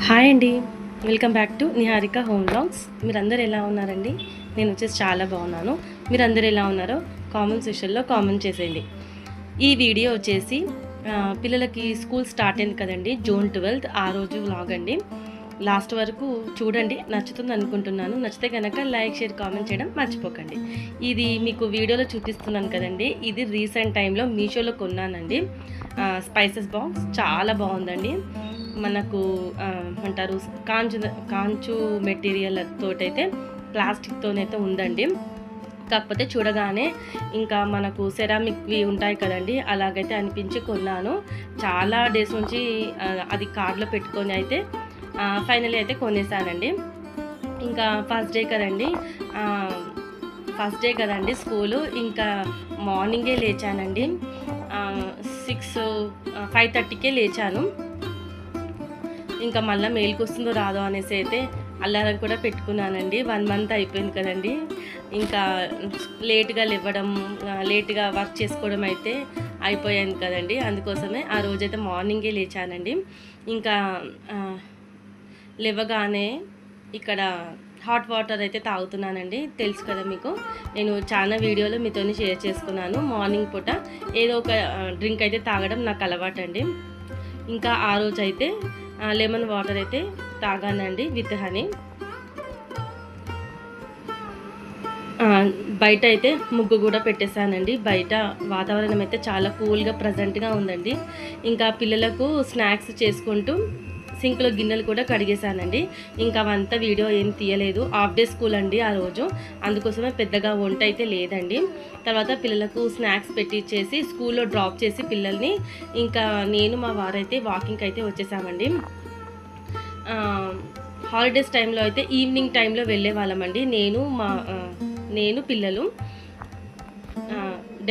Hi అండి. Welcome back to Niharika home vlogs. మీరందరూ ఎలా ఉన్నారండి? నేను వచ్చేసి చాలా బాగున్నాను. మీరందరూ ఎలా ఉన్నారో కామెంట్ సెక్షన్లో కామెంట్ చేసేయండి. ఈ వీడియో వచ్చేసి పిల్లలకి స్కూల్ స్టార్ట్ అయింది కదండి, జూన్ 12 ఆ రోజు వ్లాగ్ అండి. లాస్ట్ వరకు చూడండి, నచ్చుతుంది అనుకుంటున్నాను. నచ్చితే కనుక లైక్, షేర్, కామెంట్ చేయడం మర్చిపోకండి. ఇది మీకు వీడియోలో చూపిస్తున్నాను కదండి, ఇది రీసెంట్ టైంలో మీషోలో కొన్నానండి. స్పైసెస్ బాక్స్ చాలా బాగుందండి. మనకు అంటారు కాంచు మెటీరియల్ తోటైతే ప్లాస్టిక్తోనైతే ఉందండి. కాకపోతే చూడగానే ఇంకా మనకు సెరామిక్వి ఉంటాయి కదండి, అలాగైతే అనిపించి కొన్నాను. చాలా డేస్ నుంచి అది కార్లో పెట్టుకొని అయితే ఫైనల్లీ అయితే కొనేసానండి. ఇంకా ఫస్ట్ డే కదండి స్కూలు. ఇంకా మార్నింగే లేచానండి. 5:30కే లేచాను. ఇంకా మళ్ళీ మేలుకు వస్తుందో రాదో అనేసి అయితే అలారం కూడా పెట్టుకున్నానండి. 1 మంత్ అయిపోయింది కదండి. ఇంకా లేట్గా లేవడం, లేట్గా వర్క్ చేసుకోవడం అయితే అయిపోయాను కదండి. అందుకోసమే ఆ రోజైతే మార్నింగే లేచానండి. ఇంకా లేవగానే ఇక్కడ హాట్ వాటర్ అయితే తాగుతున్నానండి. తెలుసు కదా మీకు, నేను చాలా వీడియోలో మీతో షేర్ చేసుకున్నాను. మార్నింగ్ పూట ఏదో ఒక డ్రింక్ అయితే తాగడం నాకు అలవాటండి. ఇంకా ఆ రోజు అయితే లెమన్ వాటర్ అయితే తాగానండి విత్ హనీ. బయట అయితే ముగ్గు కూడా పెట్టేశానండి. బయట వాతావరణం అయితే చాలా కూల్గా ప్రజెంట్గా ఉందండి. ఇంకా పిల్లలకు స్నాక్స్ చేసుకుంటూ సింక్లో గిన్నెలు కూడా కడిగేశానండి. ఇంకా అవంతా వీడియో ఏం తీయలేదు. హాఫ్ డే స్కూల్ అండి ఆ రోజు, అందుకోసమే పెద్దగా వంట అయితే లేదండి. తర్వాత పిల్లలకు స్నాక్స్ పెట్టించేసి స్కూల్లో డ్రాప్ చేసి పిల్లల్ని ఇంకా నేను మా వారైతే వాకింగ్కి అయితే వచ్చేసామండి. హాలిడేస్ టైంలో అయితే ఈవినింగ్ టైంలో వెళ్ళే వాళ్ళమండి. నేను పిల్లలు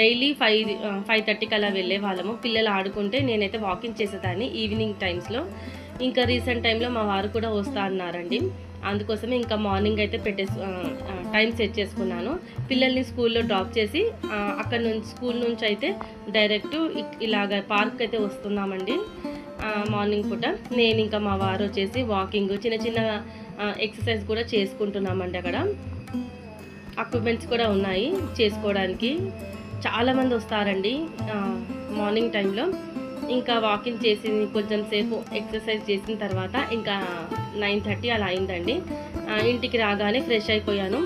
డైలీ 5:30కి అలా వెళ్ళే వాళ్ళము. పిల్లలు ఆడుకుంటే నేనైతే వాకింగ్ చేసేదాన్ని ఈవినింగ్ టైమ్స్లో. ఇంకా రీసెంట్ టైంలో మా వారు కూడా వస్తా అన్నారండి. అందుకోసమే ఇంకా మార్నింగ్ అయితే టైం సెట్ చేసుకున్నాను. పిల్లల్ని స్కూల్లో డ్రాప్ చేసి అక్కడ నుంచి స్కూల్ నుంచి అయితే డైరెక్ట్ ఇలాగ పార్క్ అయితే వస్తున్నామండి. మార్నింగ్ పూట నేను ఇంకా మా వారు వచ్చేసి వాకింగ్, చిన్న చిన్న ఎక్సర్సైజ్ కూడా చేసుకుంటున్నామండి. అక్కడ ఎక్విప్మెంట్స్ కూడా ఉన్నాయి చేసుకోవడానికి. చాలామంది వస్తారండి మార్నింగ్ టైంలో. ఇంకా వాకింగ్ చేసి కొంచెం సేపు ఎక్సర్సైజ్ చేసిన తర్వాత ఇంకా 9:30 అలా అయిందండి. ఇంటికి రాగానే ఫ్రెష్ అయిపోయాను.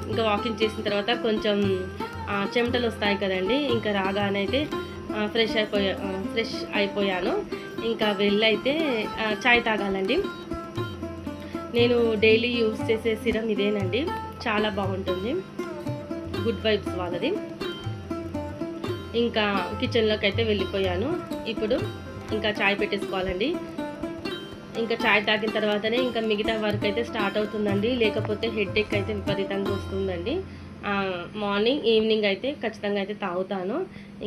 ఇంకా వాకింగ్ చేసిన తర్వాత కొంచెం చెమటలు వస్తాయి కదండి, ఇంకా రాగానే అయితే ఫ్రెష్ అయిపోయాను. ఇంకా వెళ్ళైతే చాయ్ తాగాలండి. నేను డైలీ యూజ్ చేసే సిరం ఇదేనండి, చాలా బాగుంటుంది, గుడ్ వైబ్స్ వాళ్ళది. ఇంకా కిచెన్లోకి అయితే వెళ్ళిపోయాను. ఇప్పుడు ఇంకా చాయ్ పెట్టేసుకోవాలండి. ఇంకా చాయ్ తాగిన తర్వాతనే ఇంకా మిగతా వర్క్ అయితే స్టార్ట్ అవుతుందండి. లేకపోతే హెడేక్ అయితే విపరీతంగా వస్తుందండి. మార్నింగ్, ఈవినింగ్ అయితే ఖచ్చితంగా అయితే తాగుతాను.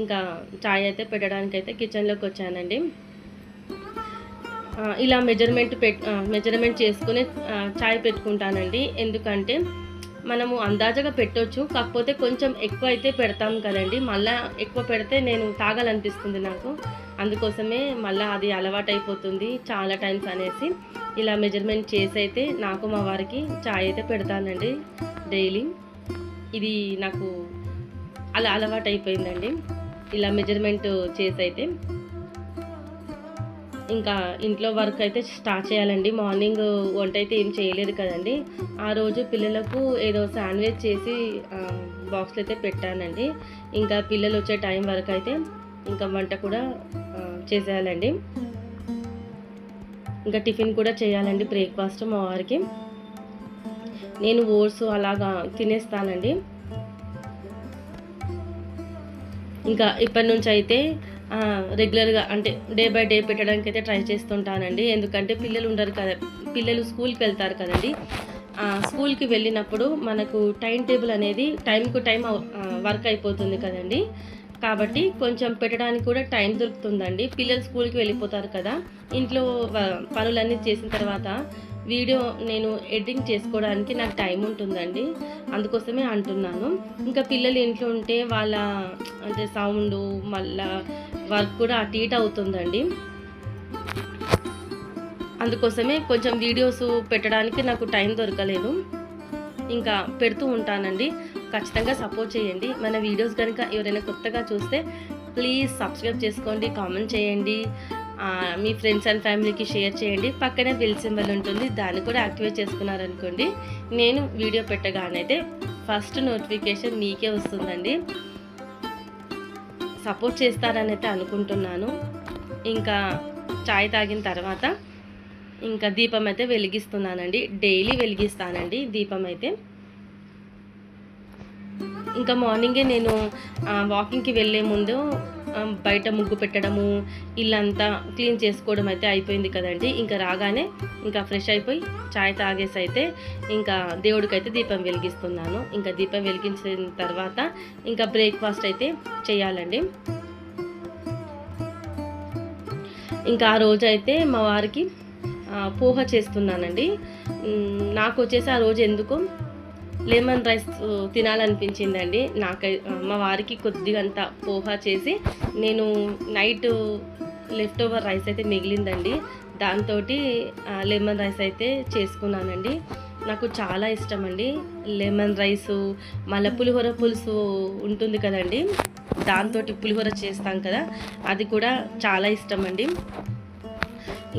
ఇంకా చాయ్ అయితే పెట్టడానికి అయితే కిచెన్లోకి వచ్చానండి. ఇలా మెజర్మెంట్ చేసుకుని చాయ్ పెట్టుకుంటానండి. ఎందుకంటే మనము అందాజగా పెట్టొచ్చు, కాకపోతే కొంచెం ఎక్కువ అయితే పెడతాం కదండి. మళ్ళీ ఎక్కువ పెడితే నేను తాగాలనిపిస్తుంది నాకు. అందుకోసమే మళ్ళీ అది అలవాటు అయిపోతుంది చాలా టైమ్స్ అనేసి ఇలా మెజర్మెంట్ చేసి అయితే నాకు మా వారికి చాయ్ అయితే పెడతానండి డైలీ. ఇది నాకు అలా అలవాటు అయిపోయిందండి, ఇలా మెజర్మెంట్ చేసి అయితే. ఇంకా ఇంట్లో వర్క్ అయితే స్టార్ట్ చేయాలండి. మార్నింగ్ వంట అయితే ఏం చేయలేదు కదండి. ఆ రోజు పిల్లలకు ఏదో శాండ్విచ్ చేసి బాక్స్లో అయితే పెట్టానండి. ఇంకా పిల్లలు వచ్చే టైం వరకు అయితే ఇంకా వంట కూడా చేసేయాలండి. ఇంకా టిఫిన్ కూడా చేయాలండి, బ్రేక్ఫాస్ట్ మా వారికి. నేను ఓట్స్ అలాగా తినేస్తానండి. ఇంకా ఇప్పటి నుంచి అయితే రెగ్యులర్గా అంటే డే బై డే పెట్టడానికి అయితే ట్రై చేస్తుంటానండి. ఎందుకంటే పిల్లలు ఉండరు కదా, పిల్లలు స్కూల్కి వెళ్తారు కదండి. స్కూల్కి వెళ్ళినప్పుడు మనకు టైం టేబుల్ అనేది టైం వర్క్ అయిపోతుంది కదండి. కాబట్టి కొంచెం పెట్టడానికి కూడా టైం దొరుకుతుందండి. పిల్లలు స్కూల్కి వెళ్ళిపోతారు కదా, ఇంట్లో పనులన్నీ చేసిన తర్వాత వీడియో నేను ఎడిటింగ్ చేసుకోవడానికి నాకు టైం ఉంటుందండి. అందుకోసమే అంటున్నాను. ఇంకా పిల్లలు ఇంట్లో ఉంటే వాళ్ళ అంటే సౌండు, మళ్ళా వర్క్ కూడా అటు ఇటు అవుతుందండి. అందుకోసమే కొంచెం వీడియోస్ పెట్టడానికి నాకు టైం దొరకలేదు. ఇంకా పెడుతూ ఉంటానండి. ఖచ్చితంగా సపోర్ట్ చేయండి. మన వీడియోస్ కనుక ఎవరైనా కొత్తగా చూస్తే ప్లీజ్ సబ్స్క్రైబ్ చేసుకోండి, కామెంట్ చేయండి, మీ ఫ్రెండ్స్ అండ్ ఫ్యామిలీకి షేర్ చేయండి. పక్కనే బెల్ సింబల్ ఉంటుంది, దాన్ని కూడా యాక్టివేట్ చేసుకున్నారనుకోండి, నేను వీడియో పెట్టగానైతే ఫస్ట్ నోటిఫికేషన్ మీకే వస్తుందండి. సపోర్ట్ చేస్తారని అయితే అనుకుంటున్నాను. ఇంకా చాయ్ తాగిన తర్వాత ఇంకా దీపం అయితే వెలిగిస్తున్నానండి. డైలీ వెలిగిస్తానండి దీపం అయితే. ఇంకా మార్నింగే నేను వాకింగ్కి వెళ్ళే ముందు బయట ముగ్గు పెట్టడము, ఇల్లంతా క్లీన్ చేసుకోవడం అయితే అయిపోయింది కదండి. ఇంకా రాగానే ఇంకా ఫ్రెష్ అయిపోయి చాయ్ తాగేసి అయితే ఇంకా దేవుడికైతే దీపం వెలిగిస్తున్నాను. ఇంకా దీపం వెలిగించిన తర్వాత ఇంకా బ్రేక్ఫాస్ట్ అయితే చేయాలండి. ఇంకా ఆ రోజు అయితే మా వారికి పోహ చేస్తున్నానండి. నాకు వచ్చేసి ఆ రోజు ఎందుకో లెమన్ రైస్ తినాలనిపించిందండి. మా వారికి కొద్దిగంత పోహ చేసి, నేను నైట్ లెఫ్ట్ ఓవర్ రైస్ అయితే మిగిలిందండి, దాంతో లెమన్ రైస్ అయితే చేసుకున్నానండి. నాకు చాలా ఇష్టం అండి లెమన్ రైసు. మళ్ళీ పులిహోర పులుసు ఉంటుంది కదండి, దాంతో పులిహోర చేస్తాం కదా, అది కూడా చాలా ఇష్టం అండి.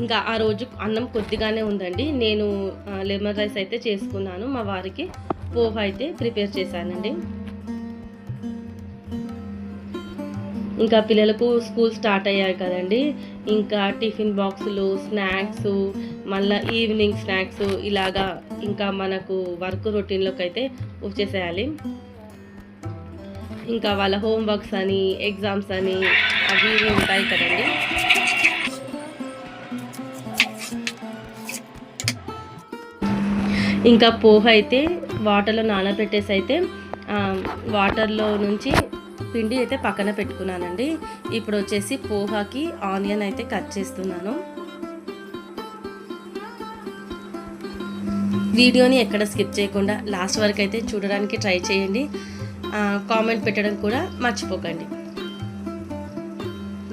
ఇంకా ఆ రోజు అన్నం కొద్దిగానే ఉందండి. నేను లెమన్ రైస్ అయితే చేసుకున్నాను. మా వారికి పోహ అయితే ప్రిపేర్ చేశానండి. ఇంకా పిల్లలకు స్కూల్ స్టార్ట్ అయ్యాయి కదండి. ఇంకా టిఫిన్ బాక్సులు, స్నాక్స్, మళ్ళీ ఈవినింగ్ స్నాక్స్, ఇలాగా ఇంకా మనకు వర్క్ రొటీన్లోకి అయితే వచ్చేసేయాలి. ఇంకా వాళ్ళ హోంవర్క్స్ అని, ఎగ్జామ్స్ అని అవి ఉంటాయి కదండి. ఇంకా పోహ అయితే వాటర్లో నానబెట్టేసి అయితే వాటర్లో నుంచి పిండి అయితే పక్కన పెట్టుకున్నానండి. ఇప్పుడు వచ్చేసి పోహాకి ఆనియన్ అయితే కట్ చేస్తున్నాను. వీడియోని ఎక్కడ స్కిప్ చేయకుండా లాస్ట్ వరకు అయితే చూడడానికి ట్రై చేయండి. కామెంట్ పెట్టడం కూడా మర్చిపోకండి.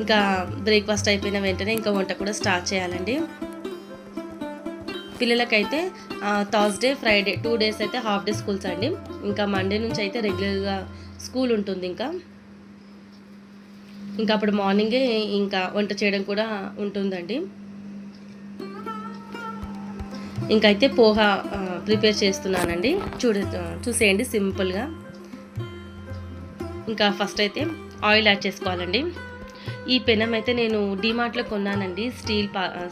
ఇంకా బ్రేక్ఫాస్ట్ అయిపోయిన వెంటనే ఇంకా వంట కూడా స్టార్ట్ చేయాలండి. పిల్లలకైతే థర్స్డే, ఫ్రైడే 2 డేస్ అయితే హాఫ్ డే స్కూల్స్ అండి. ఇంకా మండే నుంచి అయితే రెగ్యులర్గా స్కూల్ ఉంటుంది. ఇంకా అప్పుడు మార్నింగే ఇంకా వంట చేయడం కూడా ఉంటుందండి. ఇంకైతే పోహ ప్రిపేర్ చేస్తున్నానండి. చూసేయండి సింపుల్గా. ఇంకా ఫస్ట్ అయితే ఆయిల్ యాడ్ చేసుకోవాలండి. ఈ పెనం అయితే నేను డిమార్ట్లో కొన్నానండి.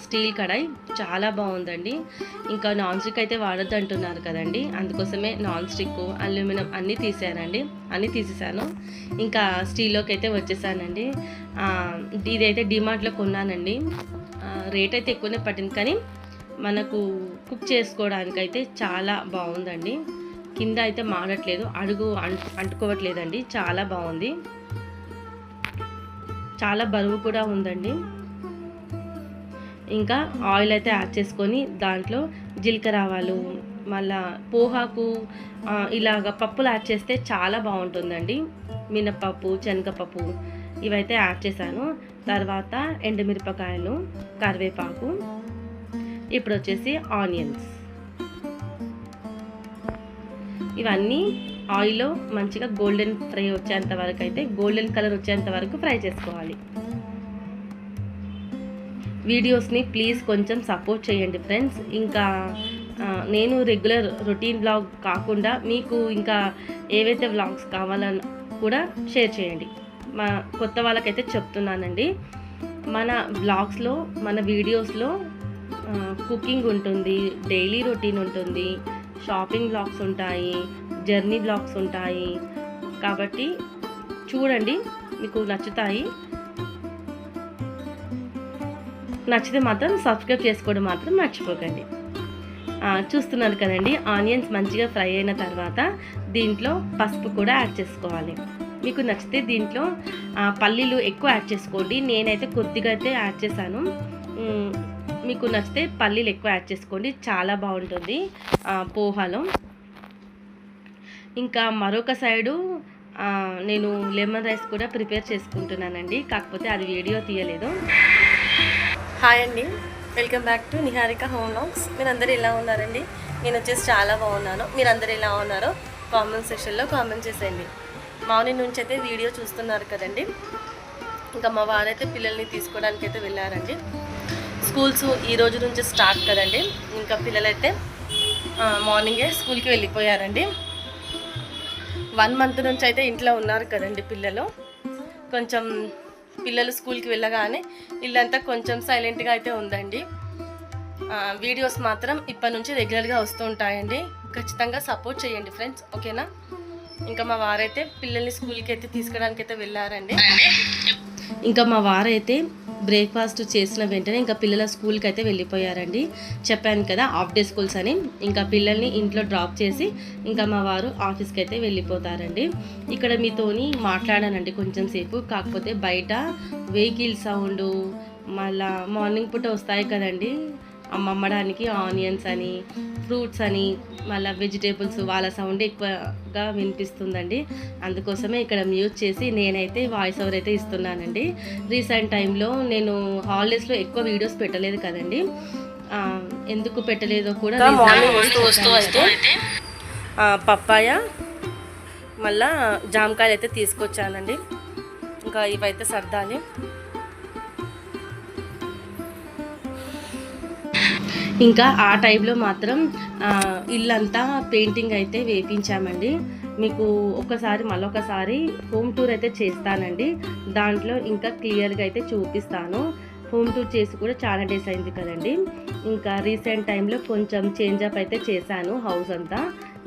స్టీల్ కడాయి చాలా బాగుందండి. ఇంకా నాన్ స్టిక్ అయితే వాడద్దు అంటున్నారు కదండి, అందుకోసమే నాన్ స్టిక్, అల్యూమినియం అన్నీ తీసేసాను. ఇంకా స్టీల్లోకి అయితే వచ్చేసానండి. ఇదైతే డిమార్ట్లో కొన్నానండి. రేట్ అయితే ఎక్కువనే పట్టింది, కానీ మనకు కుక్ చేసుకోవడానికి అయితే చాలా బాగుందండి. కింద అయితే మాడట్లేదు, అడుగు అంటుకోవట్లేదండి, చాలా బాగుంది. చాలా బరువు కూడా ఉందండి. ఇంకా ఆయిల్ అయితే యాడ్ చేసుకొని దాంట్లో జీలకర్ర ఆవాలు, మళ్ళా పోహాకు ఇలాగ పప్పులు యాడ్ చేస్తే చాలా బాగుంటుందండి. మినపప్పు, శనగపప్పు ఇవైతే యాడ్ చేశాను. తర్వాత ఎండుమిరపకాయలు, కరివేపాకు, ఇప్పుడు వచ్చేసి ఆనియన్స్, ఇవన్నీ ఆయిల్లో మంచిగా గోల్డెన్ ఫ్రై వచ్చేంత వరకు అయితే గోల్డెన్ కలర్ వచ్చేంత వరకు ఫ్రై చేసుకోవాలి. వీడియోస్ని ప్లీజ్ కొంచెం సపోర్ట్ చేయండి ఫ్రెండ్స్. ఇంకా నేను రెగ్యులర్ రొటీన్ వ్లాగ్ కాకుండా మీకు ఇంకా ఏవైతే వ్లాగ్స్ కావాలని కూడా షేర్ చేయండి. మా కొత్త వాళ్ళకైతే చెప్తున్నానండి, మన వ్లాగ్స్లో, మన వీడియోస్లో కుకింగ్ ఉంటుంది, డైలీ రొటీన్ ఉంటుంది, షాపింగ్ వ్లాగ్స్ ఉంటాయి, జర్నీ వ్లాగ్స్ ఉంటాయి. కాబట్టి చూడండి, మీకు నచ్చుతాయి. నచ్చితే మాత్రం సబ్స్క్రైబ్ చేసుకోవడం మాత్రం మర్చిపోకండి. చూస్తున్నారు కదండి, ఆనియన్స్ మంచిగా ఫ్రై అయిన తర్వాత దీంట్లో పసుపు కూడా యాడ్ చేసుకోవాలి. మీకు నచ్చితే దీంట్లో పల్లీలు ఎక్కువ యాడ్ చేసుకోండి. నేనైతే కొద్దిగా అయితే యాడ్ చేశాను. మీకు నచ్చితే పల్లీలు ఎక్కువ యాడ్ చేసుకోండి, చాలా బాగుంటుంది పోహాలో. ఇంకా మరొక సైడు నేను లెమన్ రైస్ కూడా ప్రిపేర్ చేసుకుంటున్నానండి, కాకపోతే అది వీడియో తీయలేదు. హాయ్ అండి, welcome back to Niharika home vlogs. మీరందరూ ఎలా ఉన్నారండి? నేను వచ్చేసి చాలా బాగున్నాను. మీరందరూ ఎలా ఉన్నారో కామెంట్ సెక్షన్లో కామెంట్ చేసేయండి. మార్నింగ్ నుంచి అయితే వీడియో చూస్తున్నారు కదండి. ఇంకా మా వారైతే పిల్లల్ని తీసుకోవడానికి అయితే వెళ్ళారండి. స్కూల్స్ ఈ రోజు నుంచి స్టార్ట్ కదండి. ఇంకా పిల్లలైతే మార్నింగే స్కూల్కి వెళ్ళిపోయారండి. 1 మంత్ నుంచి అయితే ఇంట్లో ఉన్నారు కదండి పిల్లలు. కొంచెం పిల్లలు స్కూల్కి వెళ్ళగానే ఇల్లంతా కొంచెం సైలెంట్గా అయితే ఉందండి. వీడియోస్ మాత్రం ఇప్పటి నుంచి రెగ్యులర్గా వస్తూ ఉంటాయండి. ఖచ్చితంగా సపోర్ట్ చేయండి ఫ్రెండ్స్, ఓకేనా? ఇంకా మా వారైతే పిల్లల్ని స్కూల్కి అయితే తీసుకురావడానికి అయితే వెళ్ళారండి. ఇంకా మా వారైతే బ్రేక్ఫాస్ట్ చేసిన వెంటనే ఇంకా పిల్లల స్కూల్కి అయితే వెళ్ళిపోయారండి. చెప్పాను కదా హాఫ్ డే స్కూల్స్ అని. ఇంకా పిల్లల్ని ఇంట్లో డ్రాప్ చేసి ఇంకా మా వారు ఆఫీస్కి అయితే వెళ్ళిపోతారండి. ఇక్కడ మీతోని మాట్లాడానండి కొంచెం సేపు. కాకపోతే బయట వెహికల్ సౌండ్, మళ్ళా మార్నింగ్ పూట వస్తాయి కదండి అమ్మడానికి ఆనియన్స్ అని, ఫ్రూట్స్ అని, మళ్ళీ వెజిటేబుల్స్, వాళ్ళ సౌండ్ ఎక్కువగా వినిపిస్తుందండి. అందుకోసమే ఇక్కడ మ్యూట్ చేసి నేనైతే వాయిస్ ఓవర్ అయితే ఇస్తున్నానండి. రీసెంట్ టైంలో నేను హాలిడేస్లో ఎక్కువ వీడియోస్ పెట్టలేదు కదండి. ఎందుకు పెట్టలేదో కూడా వస్తూ అయితే పప్పాయ మళ్ళా జామకాయలు అయితే తీసుకొచ్చానండి. ఇంకా ఇవైతే సర్దాలి. ఇంకా ఆ టైంలో మాత్రం ఇల్లంతా పెయింటింగ్ అయితే వేయించామండి. మీకు మళ్ళొకసారి హోమ్ టూర్ అయితే చేస్తానండి. దాంట్లో ఇంకా క్లియర్గా అయితే చూపిస్తాను. హోమ్ టూర్ చేసి కూడా చాలా డేస్ అయింది కదండి. ఇంకా రీసెంట్ టైంలో కొంచెం చేంజప్ అయితే చేశాను హౌస్ అంతా.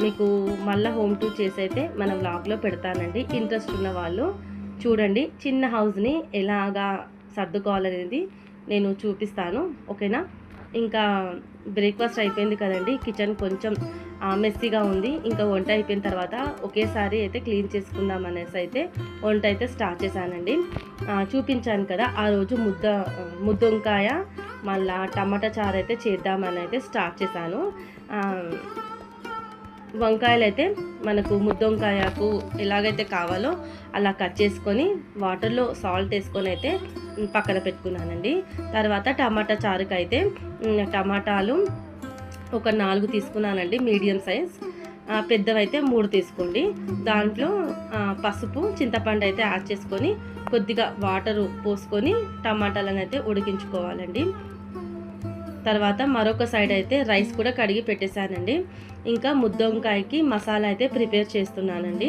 మీకు మళ్ళీ హోమ్ టూర్ చేసి అయితే మన వ్లాగ్లో పెడతానండి. ఇంట్రెస్ట్ ఉన్న వాళ్ళు చూడండి. చిన్న హౌస్ని ఎలాగా సర్దుకోవాలనేది నేను చూపిస్తాను, ఓకేనా? ఇంకా బ్రేక్ఫాస్ట్ అయిపోయింది కదండి. కిచెన్ కొంచెం మెస్సీగా ఉంది. ఇంకా వంట అయిపోయిన తర్వాత ఒకేసారి అయితే క్లీన్ చేసుకుందాం అనేసి అయితే వంట అయితే స్టార్ట్ చేశానండి. చూపించాను కదా ఆ రోజు ముద్దొంకాయ మళ్ళా టమాటా చారు అయితే చేద్దామని అయితే స్టార్ట్ చేశాను. వంకాయలు అయితే మనకు ముద్దొంకాయకు ఎలాగైతే కావాలో అలా కట్ చేసుకొని వాటర్లో సాల్ట్ వేసుకొని అయితే పక్కన పెట్టుకున్నానండి. తర్వాత టమాటా చారుకు అయితే టమాటాలు ఒక 4 తీసుకున్నానండి, మీడియం సైజ్. పెద్దవైతే 3 తీసుకోండి. దాంట్లో పసుపు, చింతపండు అయితే యాడ్ చేసుకొని కొద్దిగా వాటరు పోసుకొని టమాటాలను అయితే ఉడికించుకోవాలండి. తర్వాత మరొక సైడ్ అయితే రైస్ కూడా కడిగి పెట్టేశానండి. ఇంకా ముద్దొంకాయకి మసాలా అయితే ప్రిపేర్ చేస్తున్నానండి.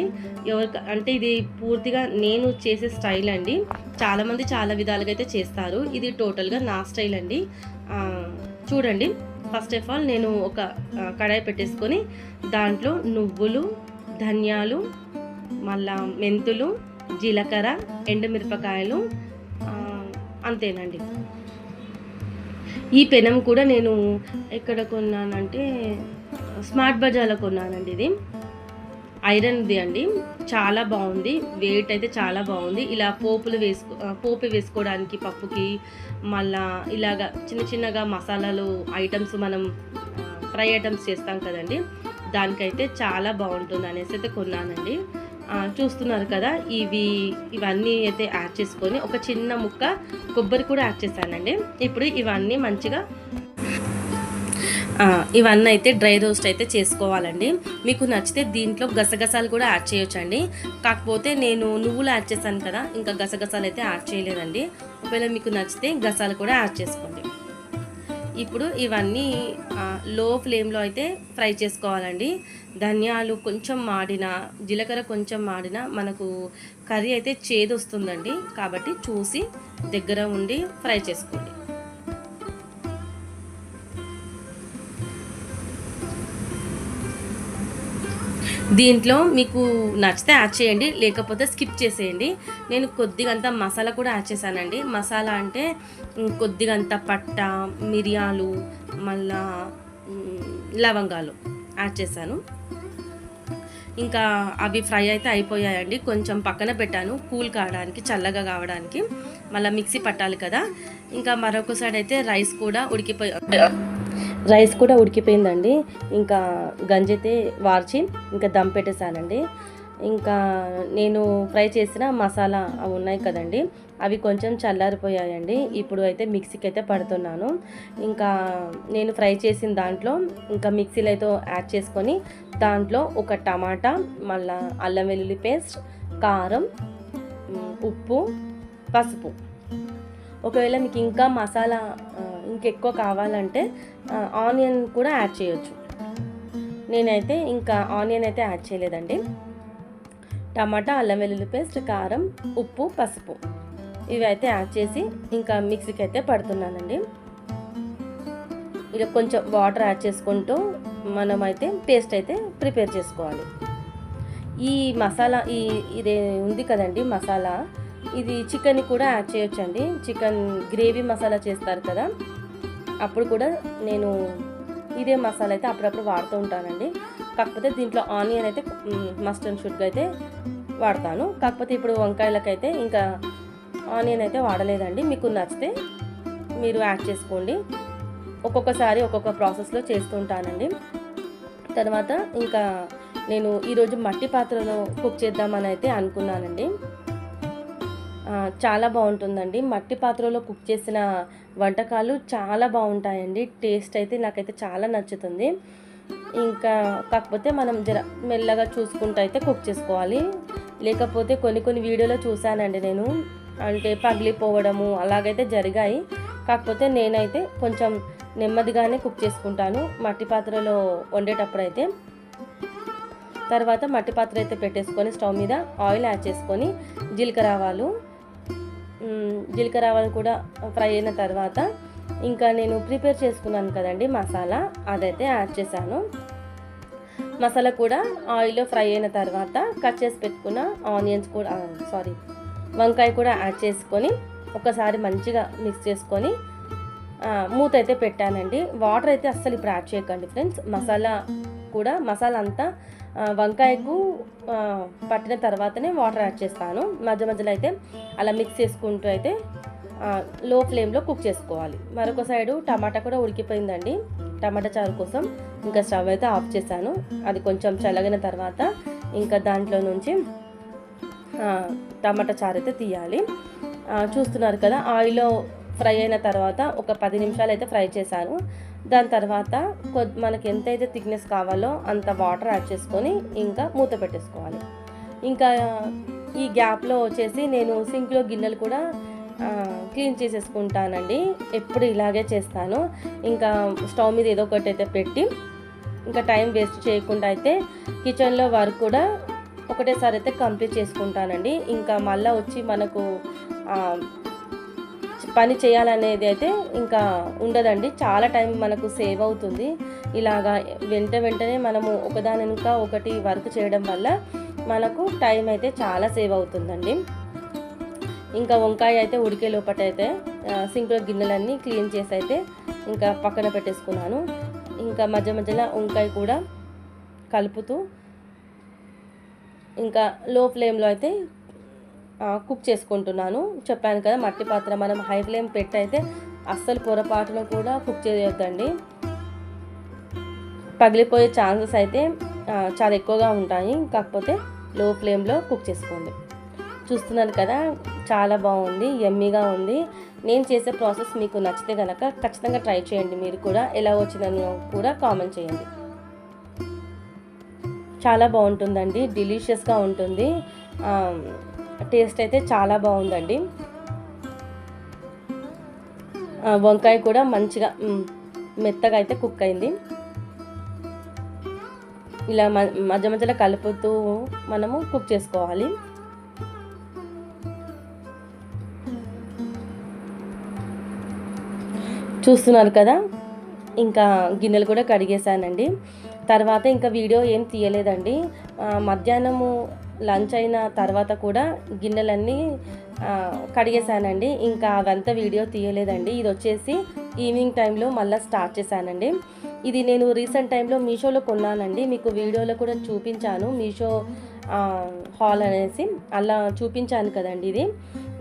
అంటే ఇది పూర్తిగా నేను చేసే స్టైల్ అండి. చాలామంది చాలా విధాలుగా అయితే చేస్తారు. ఇది టోటల్గా నా స్టైల్ అండి. చూడండి, ఫస్ట్ ఆఫ్ ఆల్ నేను ఒక కడాయి పెట్టేసుకొని దాంట్లో నువ్వులు, ధనియాలు, మళ్ళా మెంతులు, జీలకర్ర, ఎండుమిరపకాయలు, అంతేనండి. ఈ పెనం కూడా నేను ఎక్కడ కొన్నానంటే స్మార్ట్ బజార్లో కొన్నానండి. ఇది ఐరన్ది అండి, చాలా బాగుంది. వెయిట్ అయితే చాలా బాగుంది. ఇలా పోపు వేసుకోవడానికి పప్పుకి, మళ్ళా ఇలాగా చిన్న చిన్నగా మసాలాలు ఐటమ్స్ మనం ఫ్రై ఐటమ్స్ చేస్తాం కదండి, దానికైతే చాలా బాగుంటుంది అనేసి అయితే కొన్నానండి. చూస్తున్నారు కదా, ఇవన్నీ అయితే యాడ్ చేసుకొని ఒక చిన్న ముక్క కొబ్బరి కూడా యాడ్ చేశానండి. ఇప్పుడు ఇవన్నీ మంచిగా ఇవన్నీ అయితే డ్రై రోస్ట్ అయితే చేసుకోవాలండి. మీకు నచ్చితే దీంట్లో గసగసాలు కూడా యాడ్ చేయొచ్చండి. కాకపోతే నేను నువ్వులు యాడ్ చేశాను కదా, ఇంకా గసగసాలు అయితే యాడ్ చేయలేదండి. ఒకవేళ మీకు నచ్చితే గసాలు కూడా యాడ్ చేసుకోండి. ఇప్పుడు ఇవన్నీ లో ఫ్లేమ్లో అయితే ఫ్రై చేసుకోవాలండి. ధనియాలు కొంచెం మాడిన, జీలకర్ర కొంచెం మాడిన మనకు కర్రీ అయితే చేదు వస్తుందండి. కాబట్టి చూసి దగ్గర ఉండి ఫ్రై చేసుకోండి. దీంట్లో మీకు నచ్చితే యాడ్ చేయండి, లేకపోతే స్కిప్ చేసేయండి. నేను కొద్దిగంత మసాలా కూడా యాడ్ చేశానండి. మసాలా అంటే కొద్దిగంత పట్ట, మిరియాలు, మళ్ళా లవంగాలు యాడ్ చేశాను. ఇంకా అవి ఫ్రై అయితే అయిపోయాయండి. కొంచెం పక్కన పెట్టాను కూల్ కావడానికి, చల్లగా కావడానికి. మళ్ళీ మిక్సీ పట్టాలి కదా. ఇంకా మరొక సైడ్ అయితే రైస్ కూడా ఉడికిపోయిందండి. ఇంకా గంజి అయితే వార్చి ఇంకా దమ్ పెట్టేశానండి. ఇంకా నేను ఫ్రై చేసిన మసాలా అవి ఉన్నాయి కదండి, అవి కొంచెం చల్లారిపోయాయండి. ఇప్పుడు అయితే మిక్సీకి అయితే పడుతున్నాను. ఇంకా నేను ఫ్రై చేసిన దాంట్లో ఇంకా మిక్సీలో అయితే యాడ్ చేసుకొని దాంట్లో ఒక టమాటా, మళ్ళా అల్లం వెల్లుల్లి పేస్ట్, కారం, ఉప్పు, పసుపు. ఒకవేళ మీకు ఇంకా మసాలా ఇంకెక్కువ కావాలంటే ఆనియన్ కూడా యాడ్ చేయొచ్చు. నేనైతే ఇంకా ఆనియన్ అయితే యాడ్ చేయలేదండి. టమాటా, అల్లం వెల్లుల్లి పేస్ట్, కారం, ఉప్పు, పసుపు ఇవి అయితే యాడ్ చేసి ఇంకా మిక్సీకి అయితే పడుతున్నానండి. ఇక కొంచెం వాటర్ యాడ్ చేసుకుంటూ మనమైతే పేస్ట్ అయితే ప్రిపేర్ చేసుకోవాలి. ఈ మసాలా ఇదే ఉంది కదండి మసాలా, ఇది చికెన్ కూడా యాడ్ చేయొచ్చండి. చికెన్ గ్రేవీ మసాలా చేస్తారు కదా, అప్పుడు కూడా నేను ఇదే మసాలా అయితే అప్పుడప్పుడు వాడుతూ ఉంటానండి. కాకపోతే దీంట్లో ఆనియన్ అయితే మస్ట్ అండ్ షుడ్గా అయితే వాడతాను. కాకపోతే ఇప్పుడు వంకాయలకైతే ఇంకా ఆనియన్ అయితే వాడలేదండి. మీకు నచ్చితే మీరు యాడ్ చేసుకోండి. ఒక్కొక్కసారి ఒక్కొక్క ప్రాసెస్లో చేస్తుంటానండి. తర్వాత ఇంకా నేను ఈరోజు మట్టి పాత్రలో కుక్ చేద్దామని అయితే అనుకున్నానండి. చాలా బాగుంటుందండి. మట్టి పాత్రలో కుక్ చేసిన వంటకాలు చాలా బాగుంటాయండి. టేస్ట్ అయితే నాకైతే చాలా నచ్చుతుంది. ఇంకా కాకపోతే మనం జర మెల్లగా చూసుకుంటూ అయితే కుక్ చేసుకోవాలి. లేకపోతే కొన్ని వీడియోలో చూశానండి నేను, అంటే పగిలిపోవడము అలాగైతే జరిగాయి. కాకపోతే నేనైతే కొంచెం నెమ్మదిగానే కుక్ చేసుకుంటాను మట్టి పాత్రలో వండేటప్పుడు అయితే. తర్వాత మట్టి పాత్ర అయితే పెట్టేసుకొని స్టవ్ మీద ఆయిల్ యాడ్ చేసుకొని జీలకర్ర ఆవాలు కూడా ఫ్రై అయిన తర్వాత ఇంకా నేను ప్రిపేర్ చేసుకున్నాను కదండి మసాలా, అదైతే యాడ్ చేశాను. మసాలా కూడా ఆయిల్లో ఫ్రై అయిన తర్వాత కట్ చేసి పెట్టుకున్న వంకాయ కూడా యాడ్ చేసుకొని ఒకసారి మంచిగా మిక్స్ చేసుకొని మూత అయితే పెట్టానండి. వాటర్ అయితే అస్సలు ఇప్పుడు యాడ్ చేయకండి ఫ్రెండ్స్. మసాలా అంతా వంకాయకు పట్టిన తర్వాతనే వాటర్ యాడ్ చేస్తాను. మధ్యలో అయితే అలా మిక్స్ చేసుకుంటూ అయితే లో ఫ్లేమ్లో కుక్ చేసుకోవాలి. మరొక సైడు టమాటా కూడా ఉడికిపోయిందండి. టమాటా చారు కోసం ఇంకా స్టవ్ అయితే ఆఫ్ చేశాను. అది కొంచెం చల్లగిన తర్వాత ఇంకా దాంట్లో నుంచి టమాటా చారు అయితే తీయాలి. చూస్తున్నారు కదా, ఆయిల్లో ఫ్రై అయిన తర్వాత ఒక 10 నిమిషాలు అయితే ఫ్రై చేశాను. దాని తర్వాత మనకి ఎంతైతే థిక్నెస్ కావాలో అంత వాటర్ యాడ్ చేసుకొని ఇంకా మూత పెట్టేసుకోవాలి. ఇంకా ఈ గ్యాప్లో వచ్చేసి నేను సింక్లో గిన్నెలు కూడా క్లీన్ చేసేసుకుంటానండి. ఎప్పుడు ఇలాగే చేస్తాను. ఇంకా స్టవ్ మీద ఏదో ఒకటి అయితే పెట్టి ఇంకా టైం వేస్ట్ చేయకుండా అయితే కిచెన్లో వర్క్ కూడా ఒకటేసారి అయితే కంప్లీట్ చేసుకుంటానండి. ఇంకా మళ్ళీ వచ్చి మనకు పని చేయాలనేది అయితే ఇంకా ఉండదండి. చాలా టైం మనకు సేవ్ అవుతుంది. ఇలాగా వెంటనే మనము ఒకదాని ఇంకా ఒకటి వర్క్ చేయడం వల్ల మనకు టైం అయితే చాలా సేవ్ అవుతుందండి. ఇంకా వంకాయ అయితే ఉడికే లోపటైతే సింక్లో గిన్నెలన్నీ క్లీన్ చేసి అయితే ఇంకా పక్కన పెట్టేసుకున్నాను. ఇంకా మధ్యలో వంకాయ కూడా కలుపుతూ ఇంకా లో ఫ్లేమ్లో అయితే కుక్ చేసుకుంటున్నాను. చెప్పాను కదా, మట్టి పాత్ర మనం హై ఫ్లేమ్ పెట్టి అయితే అస్సలు పొరపాటున కూడా కుక్ చేయొద్దండి. పగిలిపోయే ఛాన్సెస్ అయితే చాలా ఎక్కువగా ఉంటాయి. కాకపోతే లో ఫ్లేమ్లో కుక్ చేసుకోండి. చూస్తున్నారు కదా, చాలా బాగుంది, యమ్మీగా ఉంది. నేను చేసే ప్రాసెస్ మీకు నచ్చితే కనుక ఖచ్చితంగా ట్రై చేయండి. మీరు కూడా ఎలా వచ్చిందని కూడా కామెంట్ చేయండి. చాలా బాగుంటుందండి, డెలిషియస్గా ఉంటుంది. టేస్ట్ అయితే చాలా బాగుందండి. వంకాయ కూడా మంచిగా మెత్తగా అయితే కుక్ అయింది. ఇలా మధ్యలో కలుపుతూ మనము కుక్ చేసుకోవాలి. చూస్తున్నారు కదా, ఇంకా గిన్నెలు కూడా కడిగేసానండి. తర్వాత ఇంకా వీడియో ఏం తీయలేదండి. మధ్యాహ్నము లంచ్ అయిన తర్వాత కూడా గిన్నెలన్నీ కడిగేసానండి. ఇంకా అవంతా వీడియో తీయలేదండి. ఇది వచ్చేసి ఈవినింగ్ టైంలో మళ్ళీ స్టార్ట్ చేశానండి. ఇది నేను రీసెంట్ టైంలో మీషోలో కొన్నానండి. మీకు వీడియోలో కూడా చూపించాను, మీషో హాల్ అనేసి అలా చూపించాను కదండి. ఇది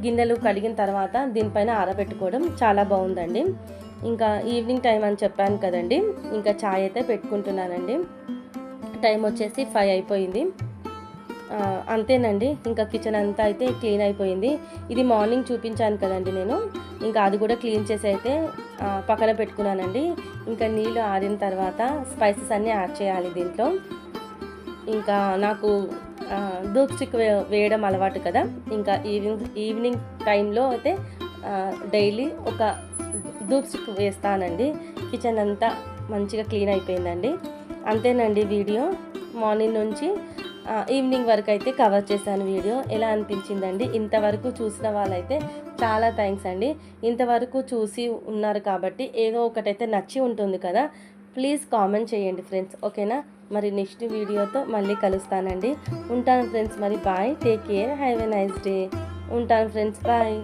గిన్నెలు కడిగిన తర్వాత దీనిపైన ఆరబెట్టుకోవడం చాలా బాగుందండి. ఇంకా ఈవినింగ్ టైం అని చెప్పాను కదండి, ఇంకా ఛాయ్ అయితే పెట్టుకుంటున్నానండి. టైం వచ్చేసి 5 అయిపోయింది. అంతేనండి, ఇంకా కిచెన్ అంతా అయితే క్లీన్ అయిపోయింది. ఇది మార్నింగ్ చూపించాను కదండి నేను, ఇంకా అది కూడా క్లీన్ చేసి అయితే పక్కన పెట్టుకున్నానండి. ఇంకా నీళ్ళు ఆరిన తర్వాత స్పైసెస్ అన్నీ యాడ్ చేయాలి దీంట్లో. ఇంకా నాకు ధూప్ స్టిక్ వేయడం అలవాటు కదా, ఇంకా ఈవినింగ్ టైంలో అయితే డైలీ ఒక ధూప్ స్టిక్ వేస్తానండి. కిచెన్ అంతా మంచిగా క్లీన్ అయిపోయిందండి. అంతేనండి వీడియో. మార్నింగ్ నుంచి ఈవినింగ్ వరకు అయితే కవర్ చేశాను వీడియో. ఎలా అనిపించిందండి? ఇంతవరకు చూసిన వాళ్ళైతే చాలా థ్యాంక్స్ అండి. ఇంతవరకు చూసి ఉన్నారు కాబట్టి ఏదో ఒకటైతే నచ్చి ఉంటుంది కదా, ప్లీజ్ కామెంట్ చేయండి ఫ్రెండ్స్, ఓకేనా? మరి నెక్స్ట్ వీడియోతో మళ్ళీ కలుస్తానండి. ఉంటాను ఫ్రెండ్స్, మరి bye, take care, have a nice day. ఉంటాను ఫ్రెండ్స్, బాయ్.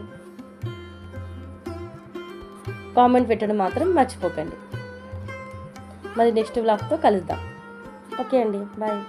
కామెంట్ పెట్టడం మాత్రం మర్చిపోకండి. మరి నెక్స్ట్ వ్లాగ్తో కలుద్దాం. ఓకే అండి, బాయ్.